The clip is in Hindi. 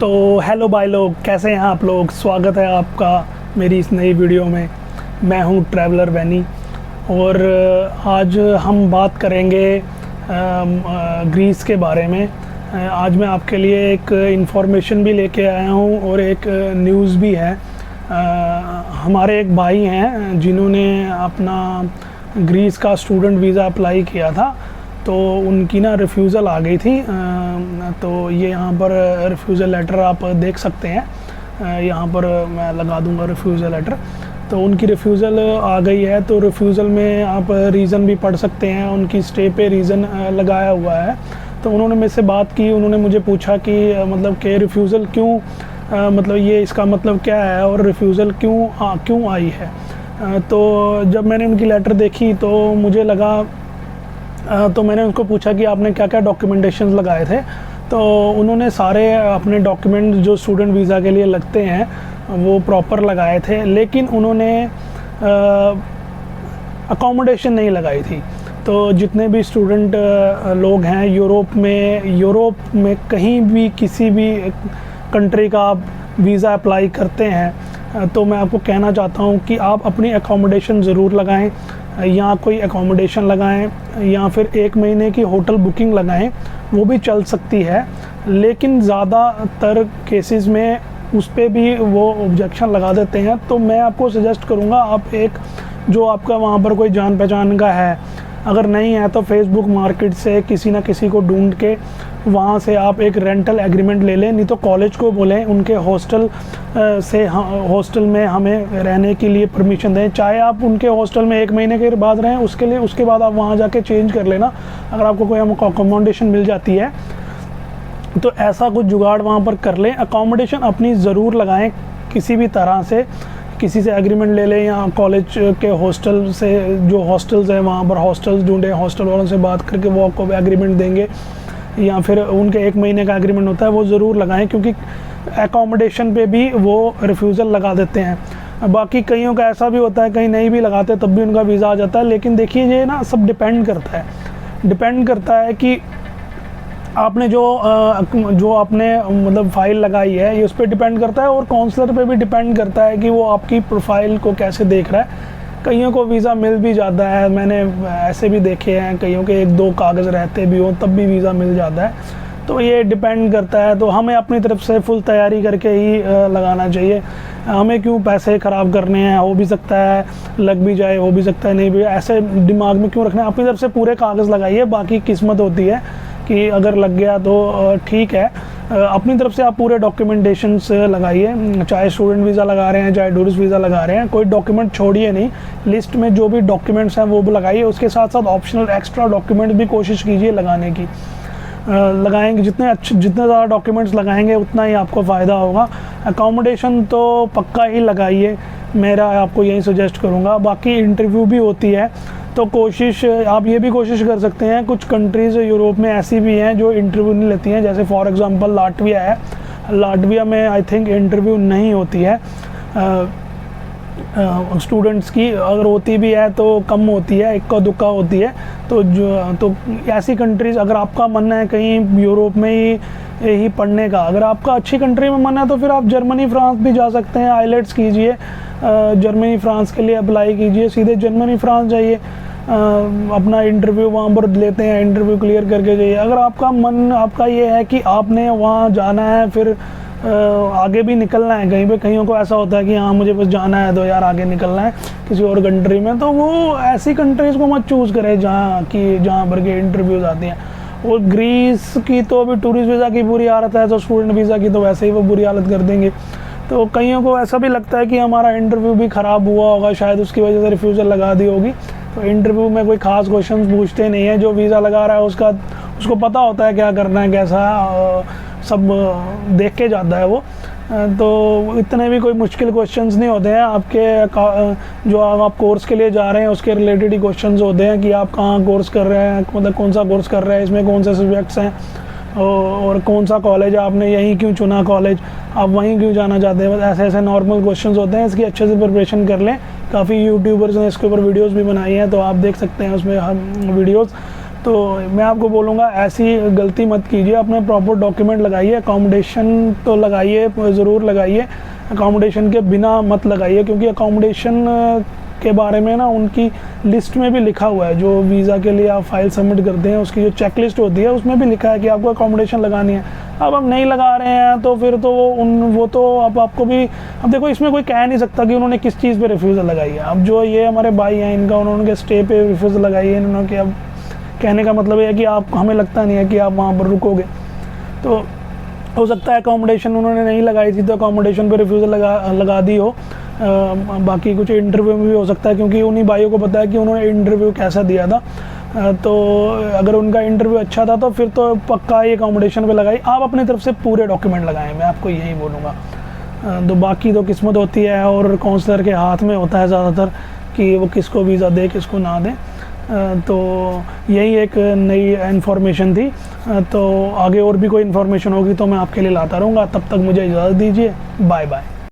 तो हेलो भाई लोग, कैसे हैं आप लोग। स्वागत है आपका मेरी इस नई वीडियो में। मैं हूं ट्रैवलर बैनी और आज हम बात करेंगे ग्रीस के बारे में। आज मैं आपके लिए एक इन्फॉर्मेशन भी लेके आया हूं और एक न्यूज़ भी है। हमारे एक भाई हैं जिन्होंने अपना ग्रीस का स्टूडेंट वीज़ा अप्लाई किया था, तो उनकी ना रिफ्यूज़ल आ गई थी। तो ये यहाँ पर रिफ्यूज़ल लेटर आप देख सकते हैं। यहाँ पर मैं लगा दूँगा रिफ्यूज़ल लेटर। तो उनकी रिफ्यूज़ल आ गई है, तो रिफ्यूज़ल में आप रीज़न भी पढ़ सकते हैं। उनकी स्टे पे रीज़न लगाया हुआ है। तो उन्होंने मेरे से बात की, उन्होंने मुझे पूछा कि मतलब कि रिफ्यूज़ल क्यों, मतलब ये इसका मतलब क्या है और रिफ्यूज़ल क्यों आई है। तो जब मैंने उनकी लेटर देखी तो मुझे लगा, तो मैंने उनको पूछा कि आपने क्या क्या डॉक्यूमेंटेशन लगाए थे। तो उन्होंने सारे अपने डॉक्यूमेंट जो स्टूडेंट वीज़ा के लिए लगते हैं वो प्रॉपर लगाए थे, लेकिन उन्होंने अकोमोडेशन नहीं लगाई थी। तो जितने भी स्टूडेंट लोग हैं यूरोप में कहीं भी किसी भी कंट्री का आप वीज़ा अप्लाई करते हैं, तो मैं आपको कहना चाहता हूं कि आप अपनी अकोमोडेशन ज़रूर लगाएं, या कोई अकोमोडेशन लगाएं या फिर 1 महीने की होटल बुकिंग लगाएं, वो भी चल सकती है। लेकिन ज़्यादातर केसेस में उस पर भी वो ऑब्जेक्शन लगा देते हैं। तो मैं आपको सजेस्ट करूँगा, आप एक जो आपका वहाँ पर कोई जान पहचान का है, अगर नहीं है तो फेसबुक मार्केट से किसी ना किसी को ढूंढ के वहाँ से आप एक रेंटल एग्रीमेंट ले लें। नहीं तो कॉलेज को बोलें उनके हॉस्टल में हमें रहने के लिए परमिशन दें। चाहे आप उनके हॉस्टल में 1 महीने के बाद रहें, उसके बाद आप वहाँ जाके चेंज कर लेना, अगर आपको कोई अकोमोडेशन मिल जाती है तो ऐसा कुछ जुगाड़ वहाँ पर कर लें। अकोमोडेशन अपनी ज़रूर लगाएं किसी भी तरह से, किसी से एग्रीमेंट ले लें या कॉलेज के हॉस्टल से, जो हॉस्टल्स हैं वहाँ पर हॉस्टल्स ढूंढें, हॉस्टल वालों से बात करके वो आपको एग्रीमेंट देंगे, या फिर उनके 1 महीने का एग्रीमेंट होता है वो ज़रूर लगाएं, क्योंकि एकोमोडेशन पे भी वो रिफ्यूज़ल लगा देते हैं। बाकी कईयों का ऐसा भी होता है, कहीं नहीं भी लगाते तब भी उनका वीज़ा आ जाता है। लेकिन देखिए, ये ना सब डिपेंड करता है कि आपने जो आपने मतलब फ़ाइल लगाई है, ये उस पर डिपेंड करता है, और काउंसलर पे भी डिपेंड करता है कि वो आपकी प्रोफाइल को कैसे देख रहा है। कईयों को वीज़ा मिल भी जाता है, मैंने ऐसे भी देखे हैं, कईयों के 1-2 कागज़ रहते भी हों तब भी वीज़ा मिल जाता है। तो ये डिपेंड करता है। तो हमें अपनी तरफ से फुल तैयारी करके ही लगाना चाहिए। हमें क्यों पैसे ख़राब करने हैं, हो भी सकता है लग भी जाए, हो भी सकता है नहीं भी, ऐसे दिमाग में क्यों रखना है। अपनी तरफ से पूरे कागज़ लगाइए, बाकी किस्मत होती है कि अगर लग गया तो ठीक है। अपनी तरफ से आप पूरे डॉक्यूमेंटेशंस लगाइए, चाहे स्टूडेंट वीज़ा लगा रहे हैं, चाहे टूरिस्ट वीज़ा लगा रहे हैं, कोई डॉक्यूमेंट छोड़िए नहीं। लिस्ट में जो भी डॉक्यूमेंट्स हैं वो भी लगाइए, उसके साथ साथ ऑप्शनल एक्स्ट्रा डॉक्यूमेंट भी कोशिश कीजिए लगाने की। लगाएंगे जितने ज़्यादा डॉक्यूमेंट्स लगाएंगे उतना ही आपको फ़ायदा होगा। अकोमोडेशन तो पक्का ही लगाइए, मेरा आपको यही सजेस्ट करूँगा। बाकी इंटरव्यू भी होती है, तो आप ये भी कोशिश कर सकते हैं। कुछ कंट्रीज़ यूरोप में ऐसी भी हैं जो इंटरव्यू नहीं लेती हैं, जैसे फॉर एग्ज़ाम्पल लाटविया है। लाटविया में आई थिंक इंटरव्यू नहीं होती है स्टूडेंट्स की, अगर होती भी है तो कम होती है, इक्का दुक्का होती है। तो ऐसी कंट्रीज़, अगर आपका मन है कहीं यूरोप में ही पढ़ने का, अगर आपका अच्छी कंट्री में मन है तो फिर आप जर्मनी फ्रांस भी जा सकते हैं। आइलेट्स कीजिए, जर्मनी फ्रांस के लिए अप्लाई कीजिए, सीधे जर्मनी फ्रांस जाइए, अपना इंटरव्यू वहाँ पर लेते हैं, इंटरव्यू क्लियर करके जाइए। अगर आपका ये है कि आपने वहाँ जाना है, फिर आगे भी निकलना है कहीं पे, कईयों को ऐसा होता है कि हाँ मुझे बस जाना है तो यार आगे निकलना है किसी और कंट्री में, तो वो ऐसी कंट्रीज़ को मत चूज़ करें जहाँ पर के इंटरव्यूज़ आती हैं। और ग्रीस की तो अभी टूरिस्ट वीज़ा की बुरी हालत है, तो स्टूडेंट वीज़ा की तो वैसे ही वो बुरी हालत कर देंगे। तो कईयों को ऐसा भी लगता है कि हमारा इंटरव्यू भी ख़राब हुआ होगा, शायद उसकी वजह से रिफ्यूज़ल लगा दी होगी। तो इंटरव्यू में कोई ख़ास क्वेश्चन पूछते नहीं है, जो वीज़ा लगा रहा है उसको पता होता है क्या करना है, कैसा सब देख के जाता है वो। तो इतने भी कोई मुश्किल क्वेश्चंस नहीं होते हैं। आपके जो आप कोर्स के लिए जा रहे हैं उसके रिलेटेड ही क्वेश्चंस होते हैं कि आप कहाँ कोर्स कर रहे हैं, मतलब कौन सा कोर्स कर रहे हैं, इसमें कौन से सब्जेक्ट्स हैं, और कौन सा कॉलेज है, आपने यहीं क्यों चुना कॉलेज, आप वहीं क्यों जाना चाहते हैं। बस ऐसे नॉर्मल क्वेश्चंस होते हैं। इसकी अच्छे से प्रिपरेशन कर लें। काफ़ी यूट्यूबर्स ने इसके ऊपर वीडियोज़ भी बनाई हैं, तो आप देख सकते हैं उसमें हम वीडियोज़। तो मैं आपको बोलूँगा ऐसी गलती मत कीजिए, अपने प्रॉपर डॉक्यूमेंट लगाइए, अकोमोडेशन तो लगाइए, ज़रूर लगाइए, अकोमोडेशन के बिना मत लगाइए, क्योंकि अकोमोडेशन के बारे में ना उनकी लिस्ट में भी लिखा हुआ है, जो वीज़ा के लिए आप फाइल सबमिट करते हैं उसकी जो चेक लिस्ट होती है उसमें भी लिखा है कि आपको अकोमोडेशन लगानी है। अब हम नहीं लगा रहे हैं तो फिर तो वो तो अब आपको भी, अब देखो इसमें कोई कह नहीं सकता कि उन्होंने किस चीज़ पे रिफ्यूज़ल लगाई है। अब जो ये हमारे भाई हैं इनका उन्होंने स्टे पे रिफ्यूज़ल लगाई है इन्होंने, कि अब कहने का मतलब है कि आप, हमें लगता नहीं है कि आप वहाँ पर रुकोगे, तो हो सकता है अकोमोडेशन उन्होंने नहीं लगाई थी तो अकोमोडेशन पे रिफ्यूज़ल लगा दी हो। बाकी कुछ इंटरव्यू में भी हो सकता है, क्योंकि उन्हीं भाइयों को पता है कि उन्होंने इंटरव्यू कैसा दिया था। तो अगर उनका इंटरव्यू अच्छा था तो फिर तो पक्का ये अकोमोडेशन पे लगाई। आप अपनी तरफ से पूरे डॉक्यूमेंट लगाएं, मैं आपको यही बोलूँगा। तो बाकी तो किस्मत होती है और काउंसलर के हाथ में होता है ज़्यादातर कि वो किसको वीज़ा दे किसको ना दे। तो यही एक नई इन्फॉर्मेशन थी। तो आगे और भी कोई इन्फॉर्मेशन होगी तो मैं आपके लिए लाता रहूँगा। तब तक मुझे इजाज़त दीजिए, बाय बाय।